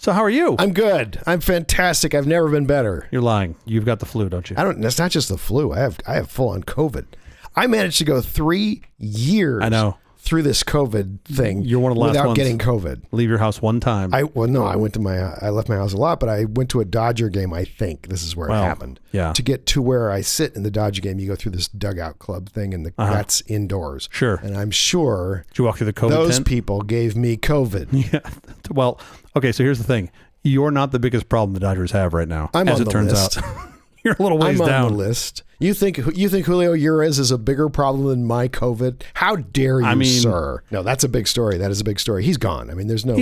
So how are you? I'm good. I'm fantastic. I've never been better. You're lying. You've got the flu, don't you? That's not just the flu. I have full on COVID. I managed to go 3 years. I know. Through this COVID thing. You're one of the last without ones. getting COVID. Leave your house one time. I left my house a lot, but I went to a Dodger game. I think this is where it happened. Yeah. To get to where I sit in the Dodger game, you go through this dugout club thing, and that's indoors. Sure. And I'm sure Did you walk through the COVID those tent? people gave me COVID. Yeah. Well, okay. So here's the thing. You're not the biggest problem the Dodgers have right now. I'm as on it the turns list. out. You're a little ways I'm down. on the list. You think Julio Urias is a bigger problem than my COVID? How dare you, sir? No, that's a big story. That is a big story. He's gone. I mean, there's no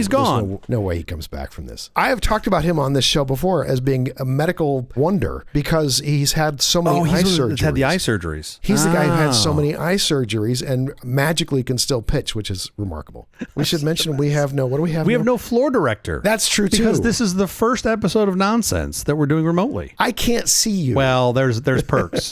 way he comes back from this. I have talked about him on this show before as being a medical wonder because he's had so many eye surgeries. He's had the eye surgeries. He's the guy who had so many eye surgeries and magically can still pitch, which is remarkable. We should mention we have no floor director. That's true too. Because this is the first episode of Nonsense that we're doing remotely. I can't see you. Well, there's perks.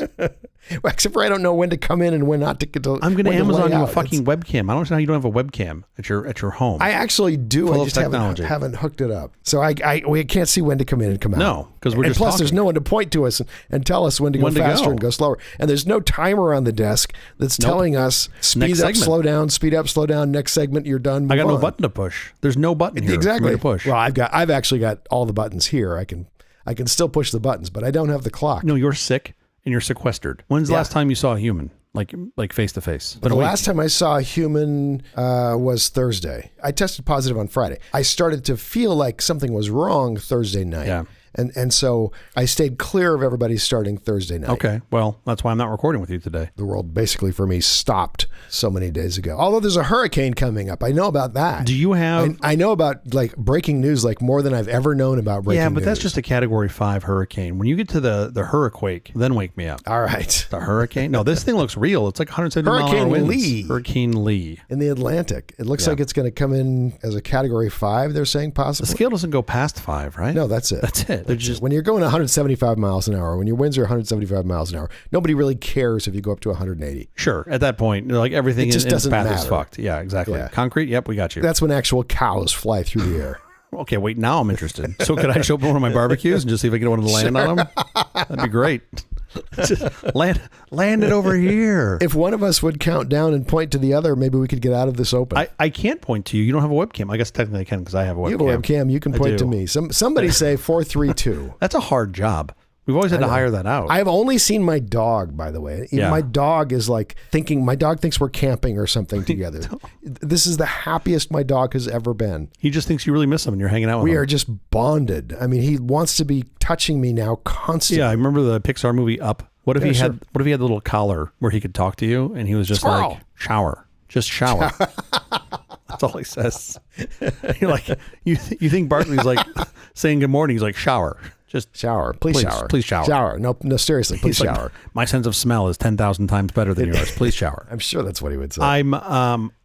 Except for I don't know when to come in and when not to get to. I'm going to Amazon you a fucking webcam. I don't understand how you don't have a webcam at your home. I actually do. Full I just haven't hooked it up. So we can't see when to come in and come out. No, because we're just plus talking. there's no one to point to us and tell us when to go faster and go slower. And there's no timer on the desk that's telling us speed up, slow down, speed up, slow down. Next segment, you're done. I got no button to push. There's no button here exactly to push. Well, I've actually got all the buttons here. I can still push the buttons, but I don't have the clock. No, you're sick and you're sequestered. When's the last time you saw a human, like face to face? The last time I saw a human was Thursday. I tested positive on Friday. I started to feel like something was wrong Thursday night. Yeah. And so I stayed clear of everybody starting Thursday night. Okay. Well, that's why I'm not recording with you today. The world basically for me stopped so many days ago. Although there's a hurricane coming up. I know about that. Do you have... I know about like breaking news, like more than I've ever known about breaking news. Yeah, but that's just a Category 5 hurricane. When you get to the hurricane, then wake me up. All right. The hurricane? No, this thing looks real. It's like 170 mile an hour winds. Lee. Hurricane Lee. In the Atlantic. It looks like it's going to come in as a Category 5, they're saying possibly. The scale doesn't go past 5, right? No, that's it. That's it. When you're going 175 miles an hour, when your winds are 175 miles an hour, nobody really cares if you go up to 180. Sure. At that point, like everything in its path is fucked. Yeah, exactly. Yeah. Concrete, yep, we got you. That's when actual cows fly through the air. Okay, wait, now I'm interested. So could I show up at one of my barbecues and just see if I get one to land on them? That'd be great. Just land it over here. If one of us would count down and point to the other, maybe we could get out of this open. I can't point to you. You don't have a webcam. I guess technically I can because I have a webcam. You have a webcam. You can point to me. Somebody say 432. That's a hard job. We've always had to hire that out. I've only seen my dog, by the way. My dog is like my dog thinks we're camping or something together. This is the happiest my dog has ever been. He just thinks you really miss him and you're hanging out with him. We are just bonded. I mean, he wants to be touching me now constantly. Yeah, I remember the Pixar movie Up. What if he had the little collar where he could talk to you and he was just like, shower. Just shower. That's all he says. You're like, you think Barkley's like saying good morning. He's like, shower. Just shower. Please shower. Please shower. Shower. No, seriously. Please shower. Like, my sense of smell is 10,000 times better than yours. Please shower. I'm sure that's what he would say.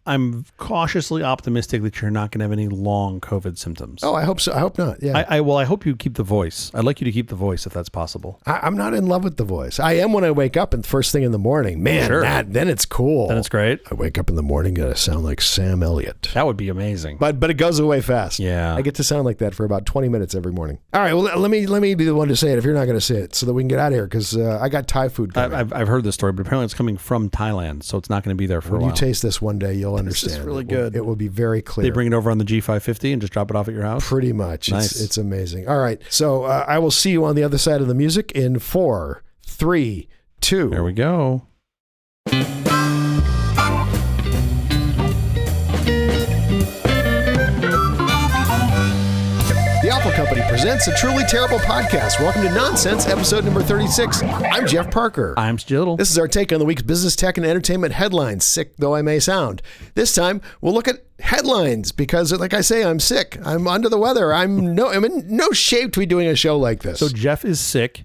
I'm cautiously optimistic that you're not going to have any long COVID symptoms. Oh, I hope so. I hope not. Yeah. I hope you keep the voice. I'd like you to keep the voice if that's possible. I'm not in love with the voice. I am when I wake up and first thing in the morning. Man, then it's cool. Then it's great. I wake up in the morning and I sound like Sam Elliott. That would be amazing. But it goes away fast. Yeah. I get to sound like that for about 20 minutes every morning. All right. Well, let me be the one to say it if you're not going to say it so that we can get out of here because I got Thai food coming. I've heard this story, but apparently it's coming from Thailand, so it's not going to be there for a while. When you taste this one day, you'll understand. This is really good. It will be very clear. They bring it over on the G550 and just drop it off at your house? Pretty much. Nice. It's amazing. All right. So I will see you on the other side of the music in 4, 3, 2. There we go. The Apple Company presents a truly terrible podcast. Welcome to Nonsense, episode number 36. I'm Jeff Parker. I'm Stiddle. This is our take on the week's business, tech, and entertainment headlines, sick though I may sound. This time, we'll look at headlines because, like I say, I'm sick. I'm under the weather. I'm in no shape to be doing a show like this. So Jeff is sick.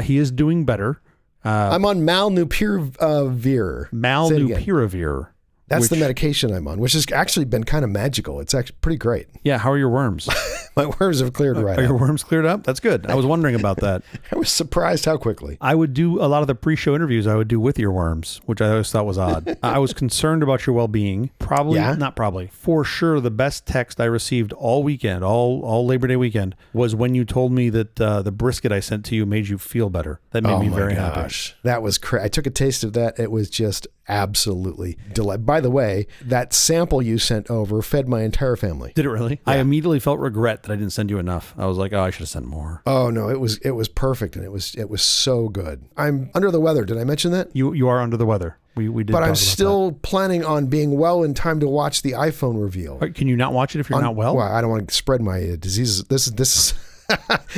He is doing better. I'm on Malnupiravir. Malnupiravir. That's the medication I'm on, which has actually been kind of magical. It's actually pretty great. Yeah. How are your worms? My worms have cleared right up. Are your worms cleared up? That's good. I was wondering about that. I was surprised how quickly. I would do a lot of the pre-show interviews I would do with your worms, which I always thought was odd. I was concerned about your well-being. Probably, not probably, for sure the best text I received all weekend, all Labor Day weekend, was when you told me that the brisket I sent to you made you feel better. That made me very happy. That was I took a taste of that. It was just absolutely delightful. By the way, that sample you sent over fed my entire family. Did it really? Yeah. I immediately felt regret that I didn't send you enough. I was like, oh, I should have sent more. Oh no, it was perfect, and it was so good. I'm under the weather. Did I mention that? You are under the weather. We did. But I'm still planning on being well in time to watch the iPhone reveal. Can you not watch it if you're not well? Well, I don't want to spread my diseases. This is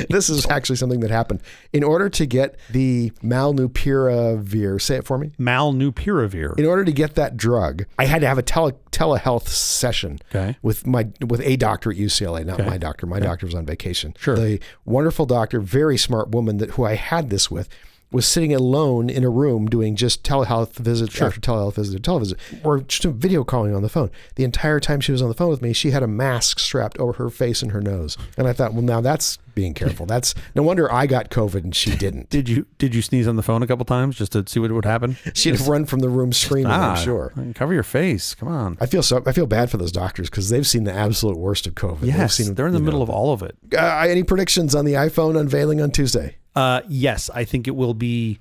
this is actually something that happened. In order to get the Molnupiravir, say it for me. Molnupiravir. In order to get that drug, I had to have a telehealth session with a doctor at UCLA, not my doctor. My doctor was on vacation. Sure. The wonderful doctor, very smart woman who I had this with, was sitting alone in a room doing just telehealth visits after telehealth visit after televisit, or just video calling on the phone. The entire time she was on the phone with me, she had a mask strapped over her face and her nose. And I thought, well, now that's being careful. That's no wonder I got COVID and she didn't. Did you sneeze on the phone a couple times just to see what would happen? She'd have run from the room screaming, I'm sure. Cover your face. Come on. I feel bad for those doctors because they've seen the absolute worst of COVID. Yes, they're in the middle of all of it. Any predictions on the iPhone unveiling on Tuesday? Yes, I think it will be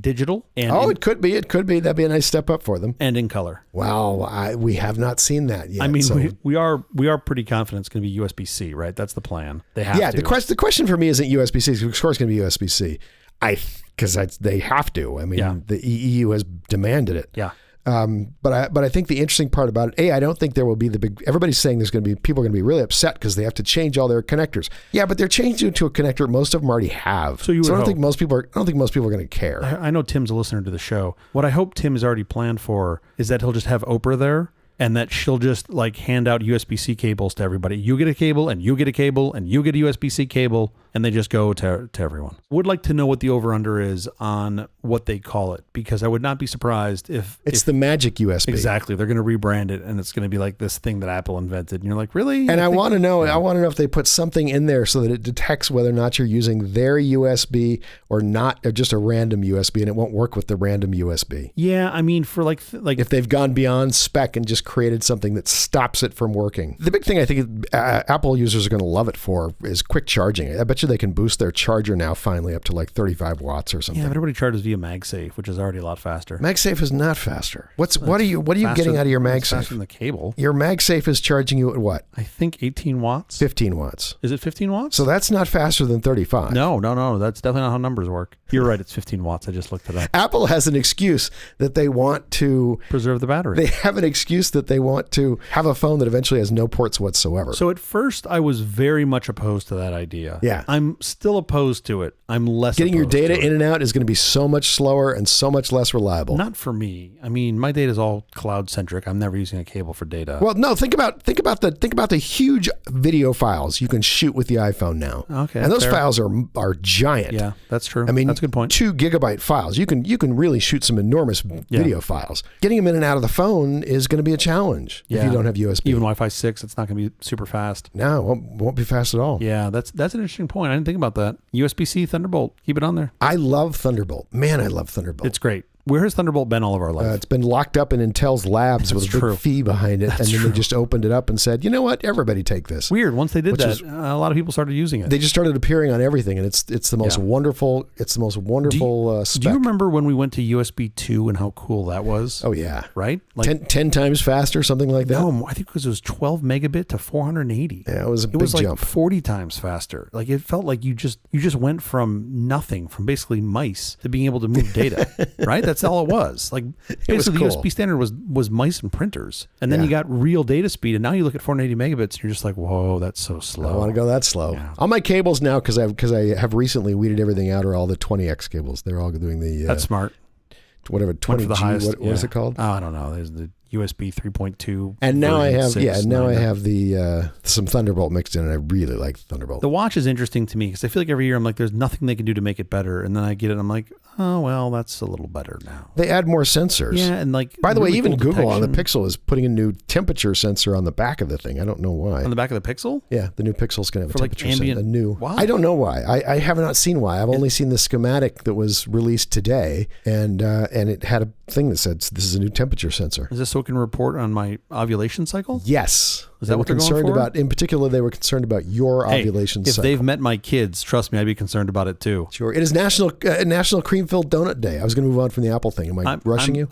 digital. And it could be. It could be. That'd be a nice step up for them. And in color. Wow, we have not seen that yet. I mean, we are pretty confident it's going to be USB-C, right? That's the plan. They have to. Yeah, the question for me isn't USB-C. Of course, it's going to be USB-C. Because they have to. I mean, the EU has demanded it. Yeah. But I think the interesting part about it, I don't think there will be the big. Everybody's saying people are going to be really upset because they have to change all their connectors. Yeah, but they're changing it to a connector most of them already have. So I don't think most people are going to care. I know Tim's a listener to the show. What I hope Tim has already planned for is that he'll just have Oprah there. And that she'll just like hand out USB-C cables to everybody. You get a cable, and you get a cable, and you get a USB-C cable, and they just go to everyone. Would like to know what the over-under is on what they call it, because I would not be surprised if the magic USB. Exactly. They're going to rebrand it, and it's going to be like this thing that Apple invented. And you're like, really? And I want to know if they put something in there so that it detects whether or not you're using their USB or not, or just a random USB, and it won't work with the random USB. Yeah, I mean, for like if they've gone beyond spec and just created something that stops it from working. The big thing I think Apple users are going to love it for is quick charging. I bet you they can boost their charger now finally up to like 35 watts or something. Yeah, everybody charges via MagSafe, which is already a lot faster. MagSafe is not faster. What are you getting out of your MagSafe? Faster than the cable. Your MagSafe is charging you at what? I think 18 watts. 15 watts. Is it 15 watts? So that's not faster than 35. No. That's definitely not how numbers work. You're right. It's 15 watts. I just looked it up. Apple has an excuse that they want to preserve the battery. They have an excuse that they want to have a phone that eventually has no ports whatsoever. So at first I was very much opposed to that idea. Yeah. I'm still opposed to it. I'm less Getting your data in and out is going to be so much slower and so much less reliable. Not for me. I mean, my data is all cloud centric. I'm never using a cable for data. Well, no, think about the huge video files you can shoot with the iPhone now. Okay. And those files are giant. Yeah, that's true. I mean, that's a good point. 2 gigabyte files. You can really shoot some enormous video files. Getting them in and out of the phone is going to be a challenge if you don't have USB. Even Wi-Fi 6, it's not going to be super fast. No, it won't be fast at all. Yeah, that's an interesting point. I didn't think about that. USB-C Thunderbolt, keep it on there. I love Thunderbolt. Man, I love Thunderbolt. It's great. Where has Thunderbolt been all of our life? It's been locked up in Intel's labs with a big fee behind it. And then they just opened it up and said, you know what? Everybody take this. Weird. Once they did that, a lot of people started using it. They just started appearing on everything. And it's the most wonderful, spec. Do you remember when we went to USB 2 and how cool that was? Oh, yeah. Right? Like 10 times faster, something like that? No, I think because it was 12 megabit to 480. Yeah, it was a big jump. It was like 40 times faster. Like it felt like you just went from nothing, from basically mice to being able to move data, right? That's all it was. Like basically the USB standard was mice and printers, and then you got real data speed, and now you look at 480 megabits and you're just like, whoa, that's so slow. I don't want to go that slow. Yeah. All my cables now, because I have recently weeded everything out, are all the 20x cables. They're all doing the that's smart. Whatever 20G. What is it called? Oh, I don't know. There's the USB 3.2. And now I have, I have the some Thunderbolt mixed in, and I really like Thunderbolt. The watch is interesting to me because I feel like every year I'm like, there's nothing they can do to make it better. And then I get it and I'm like, oh, well, that's a little better now. They add more sensors. Yeah, and like... By the way, even Google on the Pixel is putting a new temperature sensor on the back of the thing. I don't know why. On the back of the Pixel? Yeah, the new Pixel's going to have a temperature ambient... sensor. Why? I don't know why. I have not seen why. I've only seen the schematic that was released today, and it had a thing that said, this is a new temperature sensor. Is this so it can report on my ovulation cycle? Yes. Is that what they're concerned about? In particular, they were concerned about your ovulation cycle. If they've met my kids, trust me, I'd be concerned about it too. Sure. It is National Cream-Filled Donut Day. I was going to move on from the Apple thing. Am I rushing you?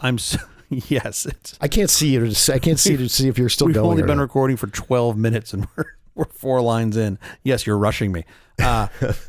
Yes. I can't see you. I can't see to see if you're still going. We've only been recording for 12 minutes and we're 4 lines in. Yes, you're rushing me.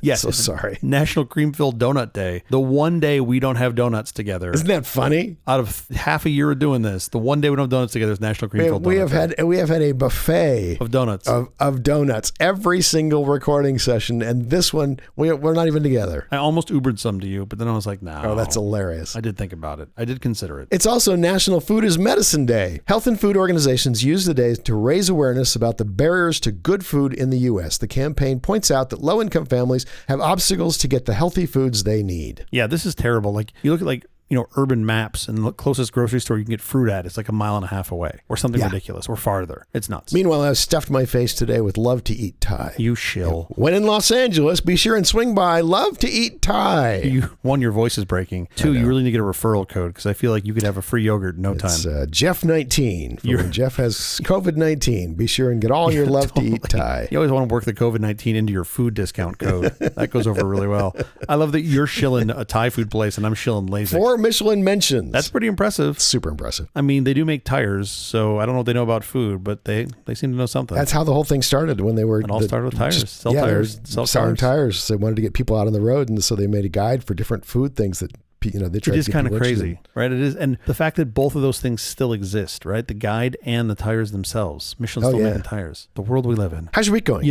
Yes. So sorry. National Cream-Filled Donut Day. The one day we don't have donuts together. Isn't that funny? Out of half a year of doing this, the one day we don't have donuts together is National Cream-Filled Donut Day. We have had a buffet of donuts. Of donuts every single recording session, and this one we're not even together. I almost Ubered some to you, but then I was like, no. Oh, that's hilarious. I did think about it. I did consider it. It's also National Food is Medicine Day. Health and food organizations use the day to raise awareness about the barriers to good food in the U.S. The campaign points out that low-income families have obstacles to get the healthy foods they need. Yeah, this is terrible. Like, you look at urban maps and the closest grocery store you can get fruit at, it's like 1.5 miles away or something ridiculous or farther. It's nuts. Meanwhile, I've stuffed my face today with Love to Eat Thai. You shill. When in Los Angeles, be sure and swing by Love to Eat Thai. One, your voice is breaking. 2, you really need to get a referral code because I feel like you could have a free yogurt in no time. It's Jeff19. When Jeff has COVID-19, be sure and get all your Love to Eat Thai. You always want to work the COVID-19 into your food discount code. That goes over really well. I love that you're shilling a Thai food place and I'm shilling LASIK. 4 Michelin mentions. That's pretty impressive. Super impressive. I mean, they do make tires, so I don't know what they know about food, but they seem to know something. That's how the whole thing started when they were... It all started with tires. Selling tires. They wanted to get people out on the road, and so they made a guide for different food things that... It is kind of crazy, right? It is. And the fact that both of those things still exist, right? The guide and the tires themselves. Michelin's still making tires. The world we live in. How's your week going?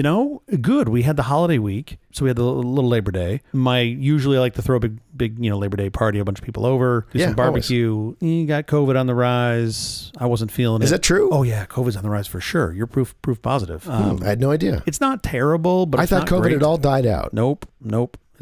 Good. We had the holiday week. So we had the little Labor Day. Usually I like to throw a big Labor Day party, a bunch of people over, do some barbecue. You got COVID on the rise. I wasn't feeling it. Is that true? Oh yeah, COVID's on the rise for sure. You're proof positive. I had no idea. It's not terrible, but I thought COVID had all died out. Nope.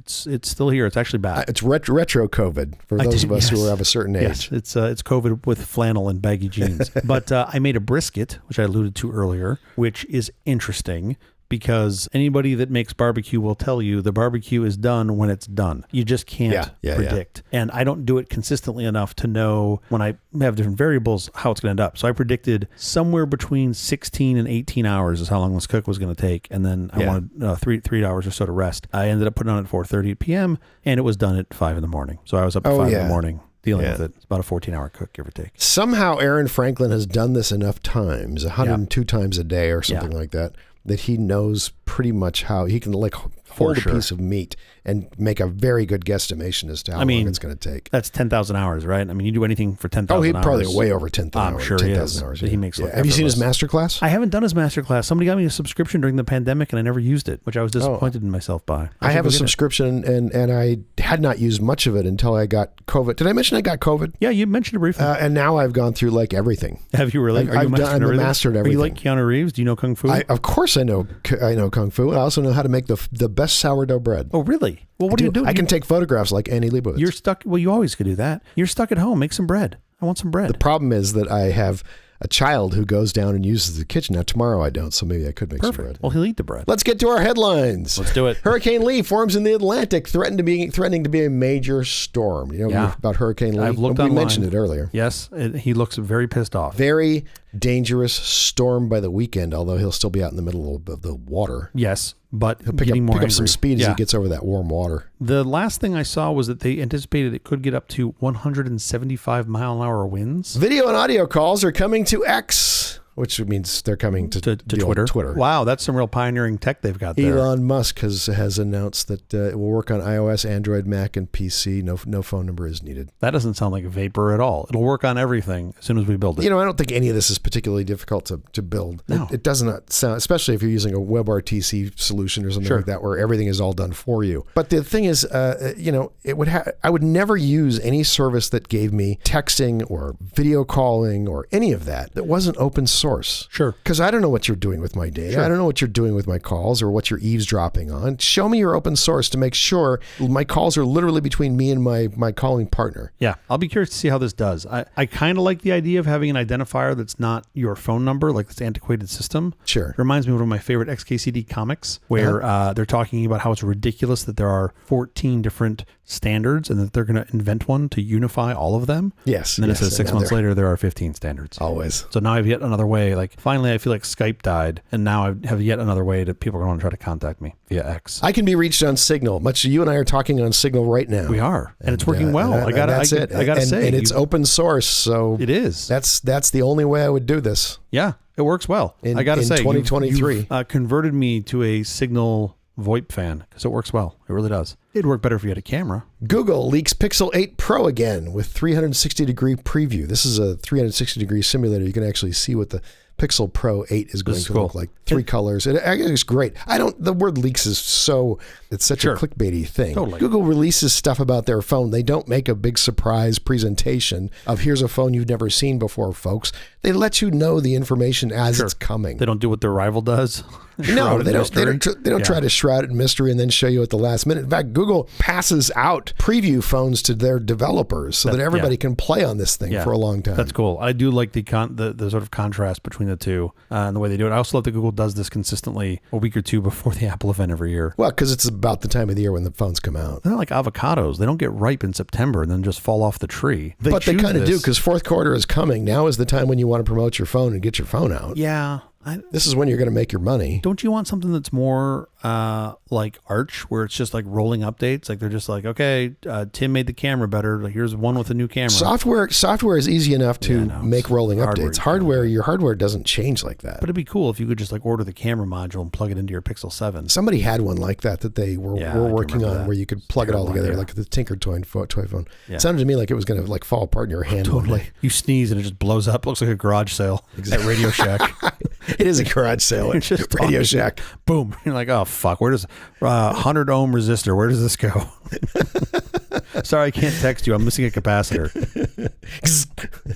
It's still here. It's actually back. It's retro COVID for those of us who are of a certain age. Yes, it's COVID with flannel and baggy jeans. But I made a brisket, which I alluded to earlier, which is interesting because anybody that makes barbecue will tell you the barbecue is done when it's done. You just can't predict. Yeah. And I don't do it consistently enough to know when I have different variables how it's going to end up. So I predicted somewhere between 16 and 18 hours is how long this cook was going to take. And then I wanted 3 hours or so to rest. I ended up putting it on at 4:30 p.m. and it was done at 5 in the morning. So I was up at 5 in the morning. Dealing with it. It's about a 14-hour cook, give or take. Somehow Aaron Franklin has done this enough times, 102 times a day or something like that he knows pretty much how he can hold a piece of meat and make a very good guesstimation as to how long it's going to take. That's 10,000 hours, right? I mean, you do anything for 10,000 hours. Oh, he probably way over 10,000 hours. I'm sure 10,000 hours. He makes Have you seen his masterclass? I haven't done his masterclass. Somebody got me a subscription during the pandemic and I never used it, which I was disappointed in myself by. I have a subscription and I had not used much of it until I got COVID. Did I mention I got COVID? Yeah, you mentioned it briefly. And now I've gone through everything. Have you really? I'm mastered everything. Are you like Keanu Reeves? Do you know Kung Fu? Of course I know Kung Fu. I also know how to make the best sourdough bread. Oh, really? Well, what do you do? I can take photographs like Annie Leibovitz. You're stuck. Well, you always could do that. You're stuck at home. Make some bread. I want some bread. The problem is that I have a child who goes down and uses the kitchen. Now, tomorrow I don't, so maybe I could make some bread. Well, he'll eat the bread. Let's get to our headlines. Let's do it. Hurricane Lee forms in the Atlantic, threatening to be a major storm. You know about Hurricane Lee? I've looked online. We mentioned it earlier. Yes, he looks very pissed off. Very dangerous storm by the weekend, although he'll still be out in the middle of the water. Yes, but he'll pick up some speed as he gets over that warm water. The last thing I saw was that they anticipated it could get up to 175 mile-an-hour winds. Video and audio calls are coming to X. which means they're coming to Twitter. Wow, that's some real pioneering tech they've got there. Elon Musk has announced that it will work on iOS, Android, Mac, and PC. No phone number is needed. That doesn't sound like a vapor at all. It'll work on everything as soon as we build it. I don't think any of this is particularly difficult to build. No. It does not sound, especially if you're using a WebRTC solution or something like that, where everything is all done for you. But the thing is, I would never use any service that gave me texting or video calling or any of that wasn't open source. Sure. Because I don't know what you're doing with my data. Sure. I don't know what you're doing with my calls or what you're eavesdropping on. Show me your open source to make sure my calls are literally between me and my calling partner. Yeah. I'll be curious to see how this does. I kind of like the idea of having an identifier that's not your phone number, like this antiquated system. Sure. It reminds me of one of my favorite XKCD comics where they're talking about how it's ridiculous that there are 14 different standards and that they're going to invent one to unify all of them. Yes. And then it says 6 months later, there are 15 standards. Always. So now I have yet another way. Like finally, I feel like Skype died, and now I have yet another way that people are going to try to contact me via X. I can be reached on Signal. Much you and I are talking on Signal right now. We are, and it's working well. I got to say, and it's open source, so it is. That's the only way I would do this. Yeah, it works well. I got to say, 2023, you've converted me to a Signal VoIP fan because it works well. It really does. It'd work better if you had a camera. Google leaks Pixel 8 Pro again with 360-degree preview. This is a 360-degree simulator. You can actually see what the Pixel Pro 8 is going to look like. 3 colors. It's great. The word leaks is it's such a clickbaity thing. Totally. Google releases stuff about their phone. They don't make a big surprise presentation of here's a phone you've never seen before, folks. They let you know the information as it's coming. They don't do what their rival does. No, they don't try to shroud it in mystery and then show you at the last minute. In fact, Google passes out preview phones to their developers so that everybody can play on this thing for a long time. That's cool. I do like the sort of contrast between the two and the way they do it. I also love that Google does this consistently a week or two before the Apple event every year. Well, because it's about the time of the year when the phones come out. They're not like avocados. They don't get ripe in September and then just fall off the tree. But they kind of do, because fourth quarter is coming. Now is the time when you want to promote your phone and get your phone out. Yeah. This is when you're going to make your money. Don't you want something that's more like Arch, where it's just like rolling updates? Like they're just like, okay, Tim made the camera better. Like here's one with a new camera. Software is easy enough to make rolling updates. Your hardware doesn't change like that. But it'd be cool if you could just like order the camera module and plug it into your Pixel 7. Somebody had one like that they were working on, where you could plug it all together, like the Tinker Toy phone. Yeah. It sounded to me like it was going to like fall apart in your hand. Totally. You sneeze and it just blows up. It looks like a garage sale at Radio Shack. It is a garage sale at Radio Shack. Boom. You're like, oh, fuck. Where does 100 ohm resistor? Where does this go? Sorry, I can't text you. I'm missing a capacitor.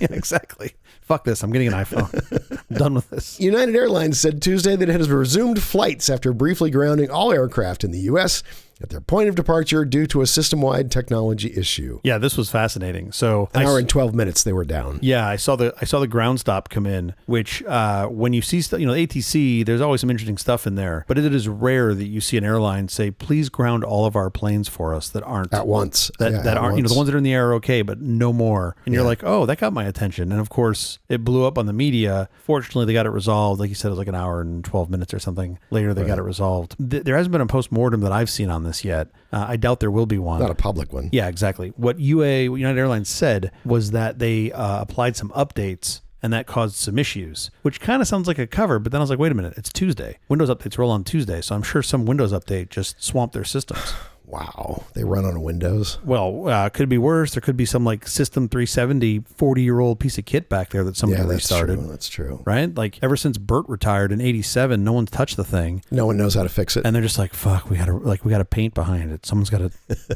Yeah, exactly. Fuck this. I'm getting an iPhone. I'm done with this. United Airlines said Tuesday that it has resumed flights after briefly grounding all aircraft in the U.S. at their point of departure due to a system-wide technology issue. Yeah, this was fascinating. So an hour and 12 minutes they were down. Yeah, I saw the ground stop come in, which when you see stuff, ATC, there's always some interesting stuff in there, but it is rare that you see an airline say, please ground all of our planes for us that aren't at once. That aren't, the ones that are in the air are okay, but no more. And you're like, oh, that got my attention. And of course, it blew up on the media. Fortunately, they got it resolved. Like you said, it was like an hour and 12 minutes or something. Later, they got it resolved. There hasn't been a post-mortem that I've seen on this yet. I doubt there will be one. Not a public one. Yeah, exactly. What United Airlines said was that they applied some updates and that caused some issues, which kind of sounds like a cover. But then I was like, wait a minute, it's Tuesday. Windows updates roll on Tuesday. So I'm sure some Windows update just swamped their systems. Wow. They run on Windows? Well, could be worse. There could be some like System 370 40-year-old piece of kit back there that somebody restarted. That's true. Right? Like ever since Bert retired in 87, no one's touched the thing. No one knows how to fix it. And they're just like, fuck, we got to paint behind it. Someone's got to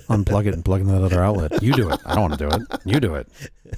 unplug it and plug in that other outlet. You do it. I don't want to do it. You do it.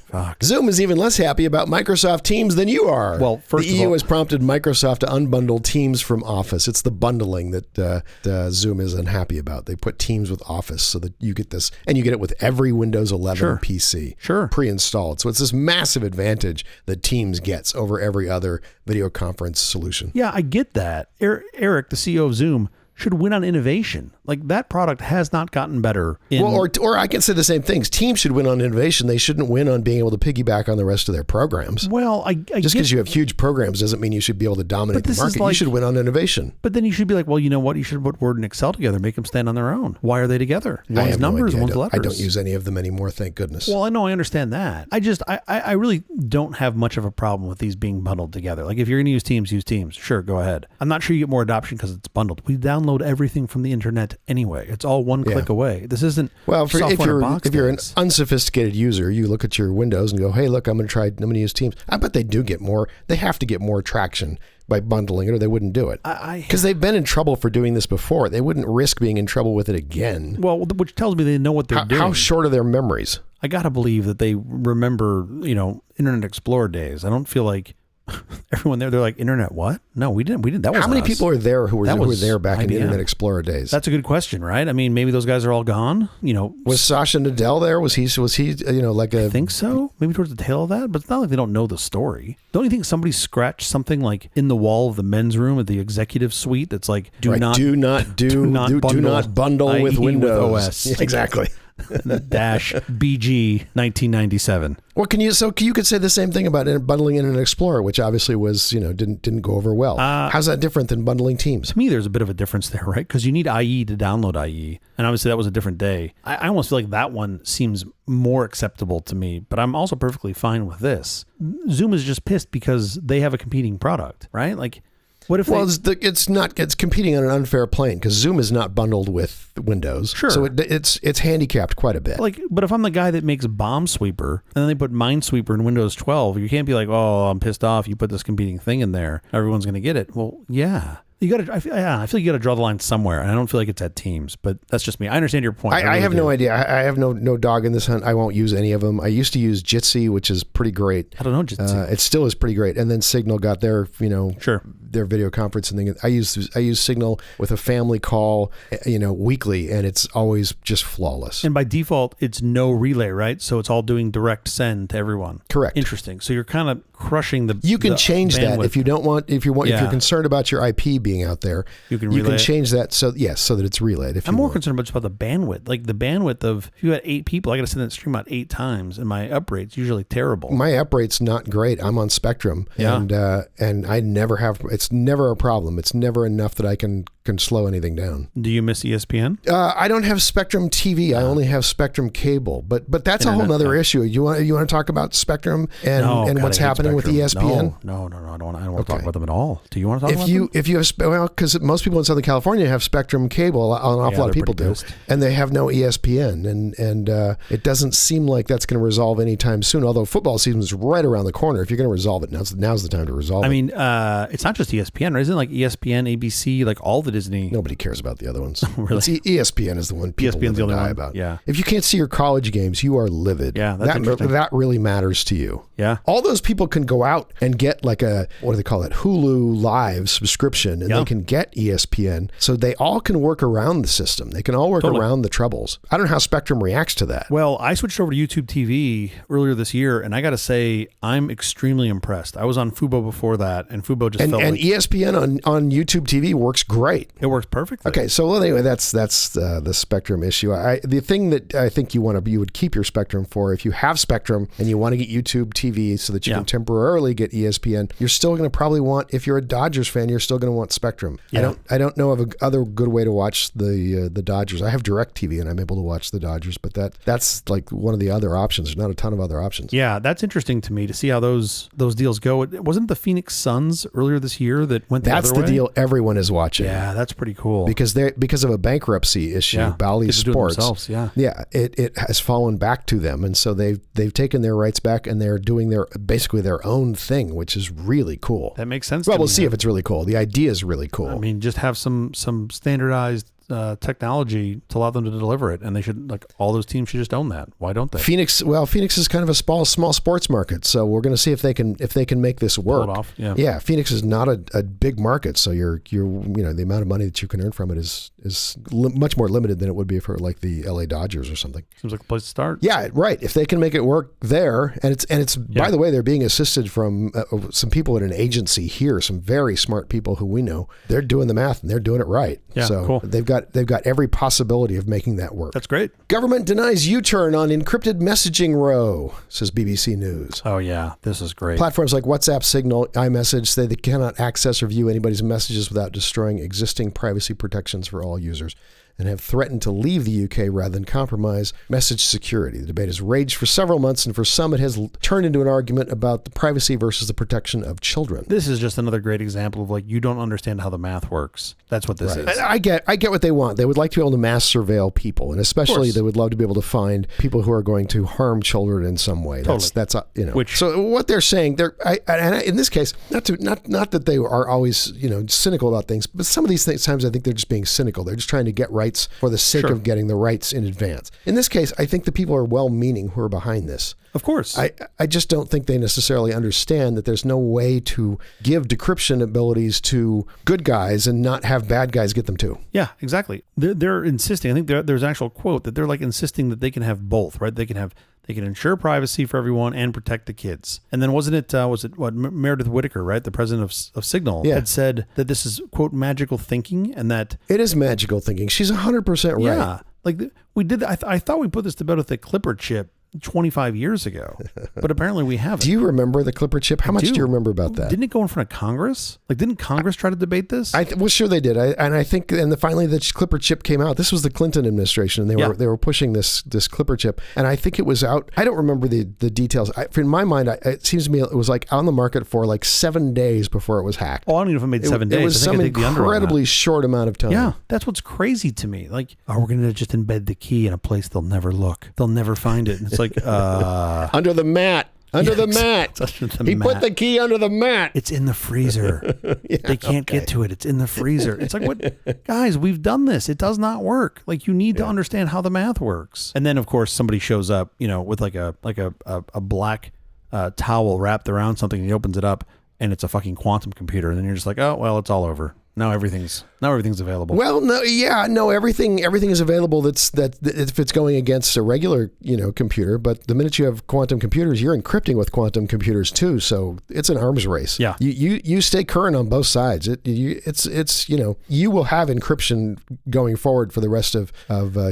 Fuck. Zoom is even less happy about Microsoft Teams than you are. Well, first the EU has prompted Microsoft to unbundle Teams from Office. It's the bundling that Zoom is unhappy about. They put Teams with Office so that you get this, and you get it with every Windows 11 PC pre-installed. So it's this massive advantage that Teams gets over every other video conference solution. Yeah, I get that. Eric, the CEO of Zoom, should win on innovation. Like that product has not gotten better. Or I can say the same things. Teams should win on innovation. They shouldn't win on being able to piggyback on the rest of their programs. Well, just because you have huge programs doesn't mean you should be able to dominate the market. You should win on innovation. But then you should be like, well, you know what? You should put Word and Excel together, make them stand on their own. Why are they together? One's numbers, one's letters. I don't use any of them anymore, thank goodness. Well, I know, I understand that. I really don't have much of a problem with these being bundled together. Like if you're going to use Teams. Sure, go ahead. I'm not sure you get more adoption because it's bundled. We download everything from the internet anyway. It's all one click away. This isn't if you're an unsophisticated user, you look at your Windows and go, hey, look, I'm going to use Teams. I bet they have to get more traction by bundling it, or they wouldn't do it. Because they've been in trouble for doing this before. They wouldn't risk being in trouble with it again. Well, which tells me they know what they're doing. How short are their memories? I got to believe that they remember, Internet Explorer days. I don't feel like everyone there, they're like, Internet what? No, we didn't. That was How many us. people are there who were there back in the Internet Explorer days? That's a good question, right? I mean, maybe those guys are all gone. Was Satya Nadella there? Was he? I think so. Maybe towards the tail of that, but it's not like they don't know the story. Don't you think somebody scratched something like in the wall of the men's room at the executive suite that's like, do not bundle with Windows with OS. Yeah, exactly. Dash BG 1997. Well, you could say the same thing about bundling in an Explorer, which obviously was, didn't go over well. How's that different than bundling Teams? To me, there's a bit of a difference there, right? Because you need IE to download IE. And obviously that was a different day. I almost feel like that one seems more acceptable to me, but I'm also perfectly fine with this. Zoom is just pissed because they have a competing product, right? Like, what if it's competing on an unfair plane because Zoom is not bundled with Windows. Sure. So it's handicapped quite a bit. But if I'm the guy that makes Bomb Sweeper and then they put Minesweeper in Windows 12, you can't be like, oh, I'm pissed off. You put this competing thing in there. Everyone's going to get it. Well, yeah. I feel like you got to draw the line somewhere, and I don't feel like it's at Teams, but that's just me. I understand your point. I have no idea. I have no dog in this hunt. I won't use any of them. I used to use Jitsi, which is pretty great. I don't know Jitsi. It still is pretty great. And then Signal got their, their video conferencing thing. I use Signal with a family call, weekly, and it's always just flawless. And by default, it's no relay, right? So it's all doing direct send to everyone. Correct. Interesting. So you're kind of crushing the. You can change that if you don't want. If you're concerned about your IP being out there, you can change that so that it's relayed. I'm more concerned about the bandwidth. Like the bandwidth of if you had 8 people, I got to send that stream out 8 times, and my uprate's usually terrible. My uprate's not great. I'm on Spectrum, and I never have. It's never a problem. It's never enough that I can slow anything down. Do you miss ESPN? I don't have Spectrum TV. I only have Spectrum cable. But that's a whole other issue. You want to talk about Spectrum and what's happening with ESPN? No. I don't want to talk about them at all. Do you want to talk about them? If you have because most people in Southern California have Spectrum cable. An awful lot of people do, and they have no ESPN. And it doesn't seem like that's going to resolve anytime soon. Although football season is right around the corner. If you're going to resolve it, now's the time to resolve it. I mean, it's not just ESPN, right? Isn't it like ESPN, ABC, like all the Disney? Nobody cares about the other ones. Really? ESPN is the one people ESPN's the only die one about. Yeah. If you can't see your college games, you are livid. Yeah, that's interesting. That really matters to you. Yeah. All those people can go out and get like a, what do they call it, Hulu Live subscription, and they can get ESPN. So they all can work around the system. They can all work around the troubles. I don't know how Spectrum reacts to that. Well, I switched over to YouTube TV earlier this year, and I got to say, I'm extremely impressed. I was on Fubo before that, and Fubo just felt like... And ESPN on YouTube TV works great. It works perfectly. Okay, so anyway, that's the Spectrum issue. The thing that I think you would keep your Spectrum for, if you have Spectrum and you want to get YouTube TV so that you can temporarily get ESPN, you're still going to probably want, if you're a Dodgers fan, you're still going to want Spectrum. Yeah. I don't know of a other good way to watch the Dodgers. I have DirecTV and I'm able to watch the Dodgers, but that's like one of the other options. There's not a ton of other options. Yeah, that's interesting to me to see how those deals go. Wasn't the Phoenix Suns earlier this year that went the other way? That's the deal everyone is watching. Yeah, that's pretty cool. Because of a bankruptcy issue, Bally Sports. It has fallen back to them, and so they've taken their rights back and they're doing basically their own thing, which is really cool. That makes sense. Well, we'll see if it's really cool. The idea is really cool. I mean, just have some standardized technology to allow them to deliver it, and they should all those teams should just own that. Why don't they? Phoenix is kind of a small sports market, so we're going to see if they can make this work. Pull it off. Yeah. Yeah. Phoenix is not a big market, so you're the amount of money that you can earn from it is much more limited than it would be for like the LA Dodgers or something. Seems like a place to start. Yeah, right. If they can make it work there, and it's by the way, they're being assisted from some people at an agency here, some very smart people who we know. They're doing the math and they're doing it right. Yeah, so cool. they've got every possibility of making that work. That's great. Government denies U-turn on encrypted messaging row, says BBC News. Oh yeah, this is great. Platforms like WhatsApp, Signal, iMessage say they cannot access or view anybody's messages without destroying existing privacy protections for all users, and have threatened to leave the UK rather than compromise message security. The debate has raged for several months, and for some it has turned into an argument about the privacy versus the protection of children. This is just another great example of you don't understand how the math works. That's what this is. I get what they want. They would like to be able to mass surveil people, and especially they would love to be able to find people who are going to harm children in some way. That's so what they're saying, in this case, not that they are always cynical about things, but some of these times I think they're just being cynical. They're just trying to get rights for the sake of getting the rights in advance. In this case, I think the people are well-meaning who are behind this. Of course. I just don't think they necessarily understand that there's no way to give decryption abilities to good guys and not have bad guys get them too. Yeah, exactly. They're insisting. I think there's an actual quote that they're insisting that they can have both, right? They can ensure privacy for everyone and protect the kids. And then was it Meredith Whittaker, right? The president of Signal had said that this is, quote, magical thinking, and that it is magical thinking. She's 100% right. Yeah. We did. I thought we put this to bed with the Clipper chip 25 years ago, but apparently we haven't. Do you remember the Clipper chip? How much do you remember about that? Didn't it go in front of Congress? Didn't Congress try to debate this? Well, sure they did. I think, and finally the Clipper chip came out. This was the Clinton administration, and they were pushing this Clipper chip, and I think it was out. I don't remember the details. In my mind, it seems to me it was on the market for 7 days before it was hacked. Oh, I don't even know if it made 7 days. It was some incredibly short amount of time. Yeah, that's what's crazy to me. We're going to just embed the key in a place they'll never look. They'll never find it. And it's under the mat. Under the mat. He put the key under the mat. It's in the freezer. They can't get to it. It's in the freezer. It's what? Guys, we've done this. It does not work. You need to understand how the math works. And then, of course, somebody shows up, with a black towel wrapped around something, and he opens it up, and it's a fucking quantum computer. And then you're just like, oh, well, it's all over. Now everything's available. Well, everything is available. That if it's going against a regular computer, but the minute you have quantum computers, you're encrypting with quantum computers too. So it's an arms race. Yeah, you stay current on both sides. You will have encryption going forward for the rest of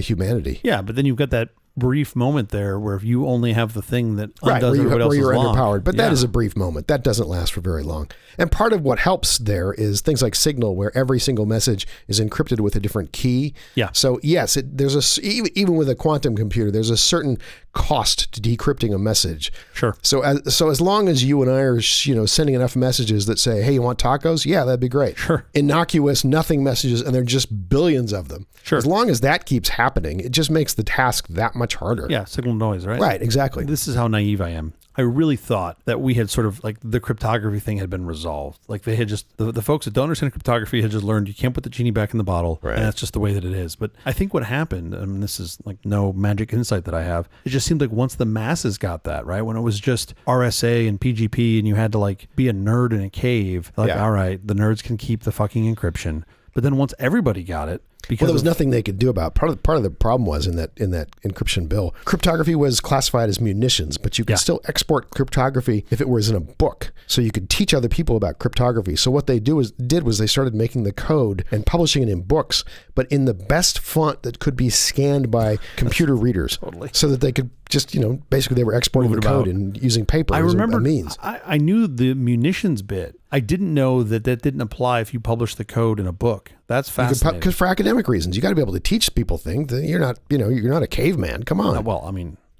humanity. Yeah, but then you've got that brief moment there where if you only have the thing that undoes everybody else's where you're lock, underpowered. But that is a brief moment. That doesn't last for very long. And part of what helps there is things like Signal, where every single message is encrypted with a different key. Yeah. So yes, even with a quantum computer, there's a certain cost to decrypting a message. Sure. So as long as you and I are sending enough messages that say, hey, you want tacos? Yeah, that'd be great. Sure. Innocuous, nothing messages, and they're just billions of them. Sure. As long as that keeps happening, it just makes the task that much harder. Yeah, signal noise, right? Right, exactly. This is how naive I am. I really thought that we had sort of the cryptography thing had been resolved. They had just, the folks that don't understand cryptography had just learned you can't put the genie back in the bottle. Right. And that's just the way that it is. But I think what happened, this is no magic insight that I have, it just seemed like once the masses got that, right? When it was just RSA and PGP and you had to be a nerd in a cave, all right, the nerds can keep the fucking encryption. But then once everybody got it, because there was nothing they could do about it. Part of the problem was in that encryption bill, cryptography was classified as munitions, but you could still export cryptography if it was in a book. So you could teach other people about cryptography. So what they did was they started making the code and publishing it in books, but in the best font that could be scanned by computer readers. Totally. So that they could just, basically they were exporting the code and using paper as a means. I knew the munitions bit. I didn't know that didn't apply if you publish the code in a book. That's fascinating. Because for academic reasons, you got to be able to teach people things. You're not a caveman. Come on. Well,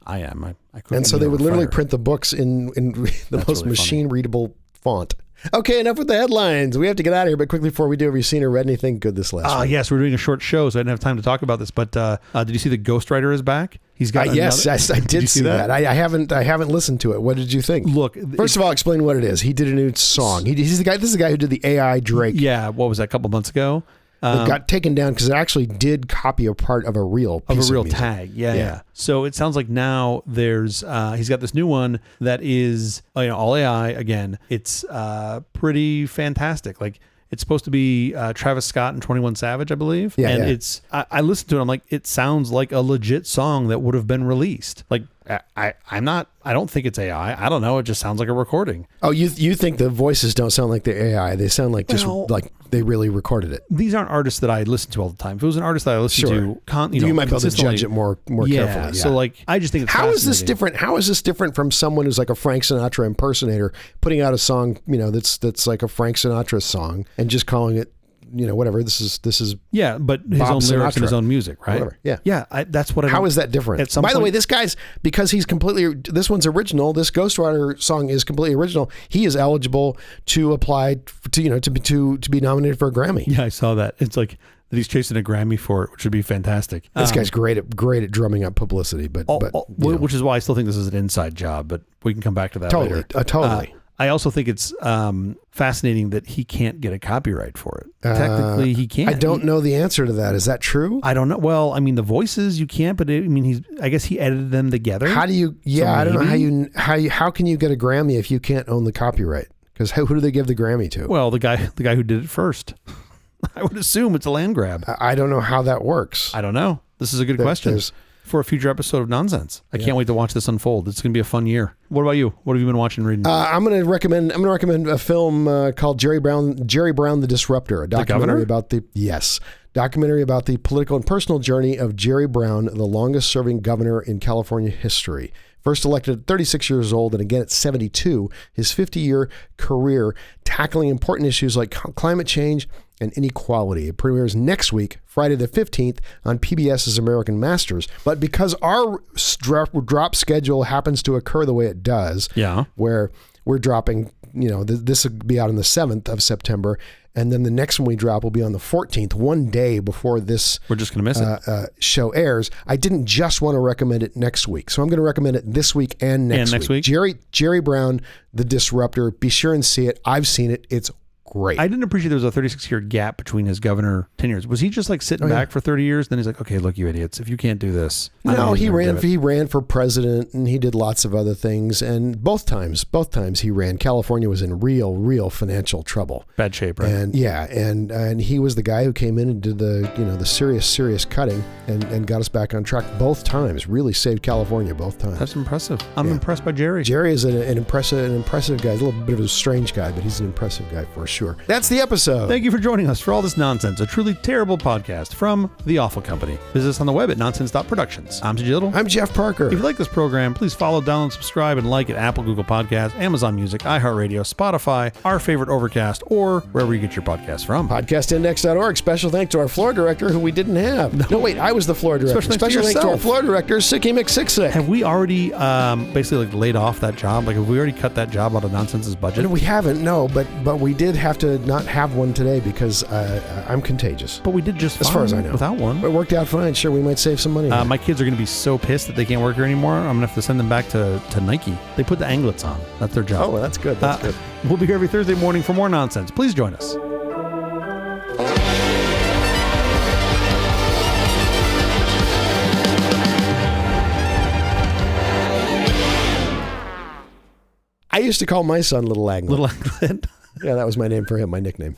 I am. I couldn't. And so they would literally print the books in the most machine readable font. Okay, enough with the headlines. We have to get out of here, but quickly before we do, have you seen or read anything good this last week? Yes, we're doing a short show, so I didn't have time to talk about this. But did you see the Ghost Rider is back? He's got yes, I did see that. I haven't listened to it. What did you think? Look, first of all, explain what it is. He did a new song. This is the guy who did the AI Drake. Yeah, what was that? A couple months ago. It got taken down because it actually did copy a part of a real piece of music. Tag. Yeah. So it sounds like now there's he's got this new one that is all AI again. It's pretty fantastic. Like, it's supposed to be Travis Scott and 21 Savage, I believe. Yeah, and it's I listened to it. I'm like, it sounds like a legit song that would have been released. Like, I don't think it's AI. I don't know. It just sounds like a recording. Oh, you think the voices don't sound like the AI? They sound like just like they really recorded it. These aren't artists that I listen to all the time. If it was an artist that I listened to, you might be able to judge it more carefully. Yeah. So like, I just think it's How is this different? How is this different from someone who's like a Frank Sinatra impersonator putting out a song, that's like a Frank Sinatra song and just calling it, whatever. This is but his Bob own lyrics Sinatra. and his own music, right? Whatever. Yeah. Yeah. That's what. How is that different? By the way, this guy's, because he's this one's original. This Ghost Rider song is completely original. He is eligible to apply to be nominated for a Grammy. Yeah, I saw that. It's like that he's chasing a Grammy for it, which would be fantastic. This guy's great at drumming up publicity, which is why I still think this is an inside job. But we can come back to that later. Totally. I also think it's fascinating that he can't get a copyright for it. Technically, he can't. I don't know the answer to that. Is that true? I don't know. Well, I mean, the voices you can't, but I guess he edited them together. How do you? Yeah, I don't know how can you get a Grammy if you can't own the copyright? Because who do they give the Grammy to? Well, the guy who did it first. I would assume it's a land grab. I don't know how that works. I don't know. This is a good question for a future episode of Nonsense. I can't wait to watch this unfold. It's going to be a fun year. What about you? What have you been watching and reading? I'm going to recommend a film called Jerry Brown the Disruptor, a documentary about documentary about the political and personal journey of Jerry Brown, the longest serving governor in California history. First elected at 36 years old and again at 72, his 50-year career tackling important issues like climate change and inequality. It premieres next week, Friday the 15th, on PBS's American Masters. But because our drop schedule happens to occur the way it does, where we're dropping, this will be out on the 7th of September, and then the next one we drop will be on the 14th, one day before this we're just going to miss it. Show airs. I didn't just want to recommend it next week, so I'm going to recommend it this week and next week. Jerry Brown, The Disruptor. Be sure and see it. I've seen it. It's great. I didn't appreciate there was a 36-year gap between his governor tenures. Was he just like sitting back for 30 years? Then he's like, okay, look, you idiots, if you can't do this. No, he ran for president and he did lots of other things. And both times he ran, California was in real financial trouble. Bad shape, right? And and he was the guy who came in and did the serious cutting and got us back on track both times. Really saved California both times. That's impressive. I'm impressed by Jerry. Jerry is an impressive guy. He's a little bit of a strange guy, but he's an impressive guy for sure. That's the episode. Thank you for joining us for all this nonsense, a truly terrible podcast from The Awful Company. Visit us on the web at nonsense.productions. I'm TJ Little. I'm Jeff Parker. If you like this program, please follow, download, subscribe, and like at Apple, Google Podcasts, Amazon Music, iHeartRadio, Spotify, our favorite Overcast, or wherever you get your podcasts from. Podcastindex.org. Special thanks to our floor director, who we didn't have. No, wait, I was the floor director. Special thanks to our floor director, Sicky McSixick. Have we already basically laid off that job? Have we already cut that job out of Nonsense's budget? No, we haven't, no, but we did have to not have one today because I'm contagious. But we did just fine, as far as I know, without one. It worked out fine. Sure, we might save some money. My kids are going to be so pissed that they can't work here anymore. I'm going to have to send them back to Nike. They put the anglets on. That's their job. Oh, well, that's good. That's good. We'll be here every Thursday morning for more nonsense. Please join us. I used to call my son Little Anglet. Little Anglet. Yeah, that was my name for him, my nickname.